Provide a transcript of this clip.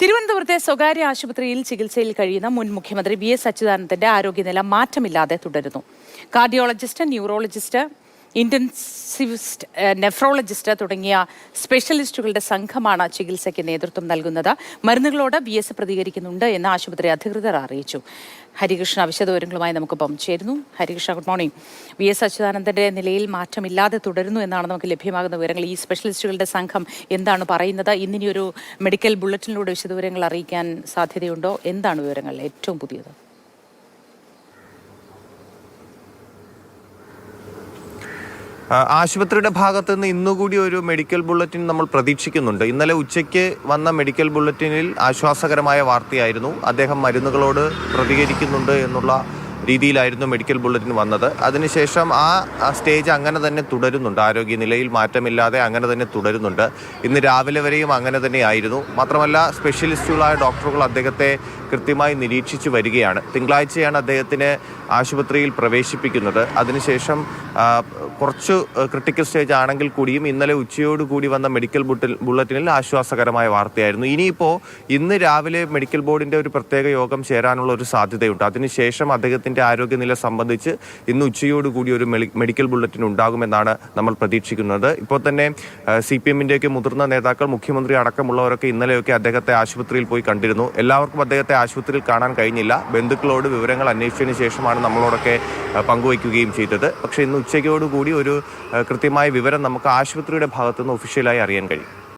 തിരുവനന്തപുരത്തെ സ്വകാര്യ ആശുപത്രിയിൽ ചികിത്സയിൽ കഴിയുന്ന മുൻ മുഖ്യമന്ത്രി വി.എസ്. അച്യുതാനന്ദന്റെ ആരോഗ്യനില മാറ്റമില്ലാതെ തുടരുന്നു. കാർഡിയോളജിസ്റ്റ്, ന്യൂറോളജിസ്റ്റ്, ഇന്റൻസിവിസ്റ്റ്, നെഫ്രോളജിസ്റ്റ് തുടങ്ങിയ സ്പെഷ്യലിസ്റ്റുകളുടെ സംഘമാണ് ചികിത്സയ്ക്ക് നേതൃത്വം നൽകുന്നത്. മരുന്നുകളോട് വി.എസ്. പ്രതികരിക്കുന്നുണ്ട് എന്ന് ആശുപത്രി അധികൃതർ അറിയിച്ചു. ഹരികൃഷ്ണ വിശദവിവരങ്ങളുമായി നമുക്കിപ്പം ചേരുന്നു. Harikrishna, good morning. വി.എസ്. അച്യുതാനന്ദന്റെ നിലയിൽ മാറ്റമില്ലാതെ തുടരുന്നു എന്നാണ് നമുക്ക് ലഭ്യമാകുന്ന വിവരങ്ങൾ. ഈ സ്പെഷ്യലിസ്റ്റുകളുടെ സംഘം എന്താണ് പറയുന്നത്? ഇന്നിനി ഒരു മെഡിക്കൽ ബുള്ളറ്റിനിലൂടെ വിശദവിവരങ്ങൾ അറിയിക്കാൻ സാധ്യതയുണ്ടോ? എന്താണ് വിവരങ്ങൾ ഏറ്റവും പുതിയത്? ആശുപത്രിയുടെ ഭാഗത്ത് നിന്ന് ഇന്നുകൂടി ഒരു മെഡിക്കൽ ബുള്ളറ്റിൻ നമ്മൾ പ്രതീക്ഷിക്കുന്നുണ്ട്. ഇന്നലെ ഉച്ചയ്ക്ക് വന്ന മെഡിക്കൽ ബുള്ളറ്റിനിൽ ആശ്വാസകരമായ വാർത്തയായിരുന്നു. അദ്ദേഹം മരുന്നുകളോട് പ്രതികരിക്കുന്നുണ്ട് എന്നുള്ള രീതിയിലായിരുന്നു മെഡിക്കൽ ബുള്ളറ്റിൻ വന്നത്. അതിനുശേഷം ആ സ്റ്റേജ് അങ്ങനെ തന്നെ തുടരുന്നുണ്ട്. ആരോഗ്യനിലയിൽ മാറ്റമില്ലാതെ അങ്ങനെ തന്നെ തുടരുന്നുണ്ട്. ഇന്ന് രാവിലെ വരെയും അങ്ങനെ തന്നെയായിരുന്നു. മാത്രമല്ല, സ്പെഷ്യലിസ്റ്റുകളായ ഡോക്ടറുകൾ അദ്ദേഹത്തെ കൃത്യമായി നിരീക്ഷിച്ചു വരികയാണ്. തിങ്കളാഴ്ചയാണ് അദ്ദേഹത്തിന് ആശുപത്രിയിൽ പ്രവേശിപ്പിക്കുന്നത്. അതിനുശേഷം കുറച്ച് ക്രിട്ടിക്കൽ സ്റ്റേജ് ആണെങ്കിൽ കൂടിയും ഇന്നലെ ഉച്ചയോടുകൂടി വന്ന മെഡിക്കൽ ബുള്ളറ്റിനിൽ ആശ്വാസകരമായ വാർത്തയായിരുന്നു. ഇനിയിപ്പോൾ ഇന്ന് രാവിലെ മെഡിക്കൽ ബോർഡിൻ്റെ ഒരു പ്രത്യേക യോഗം ചേരാനുള്ള ഒരു സാധ്യതയുണ്ട്. അതിനുശേഷം അദ്ദേഹത്തിൻ്റെ ആരോഗ്യനില സംബന്ധിച്ച് ഇന്ന് ഉച്ചയോടുകൂടി ഒരു മെഡിക്കൽ ബുള്ളറ്റിൻ ഉണ്ടാകുമെന്നാണ് നമ്മൾ പ്രതീക്ഷിക്കുന്നത്. ഇപ്പോൾ തന്നെ CPM-ൻ്റെയൊക്കെ മുതിർന്ന നേതാക്കൾ, മുഖ്യമന്ത്രി അടക്കമുള്ളവരൊക്കെ ഇന്നലെയൊക്കെ അദ്ദേഹത്തെ ആശുപത്രിയിൽ പോയി കണ്ടിരുന്നു. എല്ലാവർക്കും അദ്ദേഹത്തെ ആശുപത്രിയിൽ കാണാൻ കഴിഞ്ഞില്ല. ബന്ധുക്കളോട് വിവരങ്ങൾ അന്വേഷിച്ചതിന് ശേഷമാണ് നമ്മളോടൊക്കെ പങ്കുവയ്ക്കുകയും ചെയ്തത്. പക്ഷേ ഇന്ന് ഉച്ചയോടുകൂടി ഒരു കൃത്യമായ വിവരം നമുക്ക് ആശുപത്രിയുടെ ഭാഗത്തുനിന്ന് ഒഫീഷ്യലായി അറിയാൻ കഴിയും.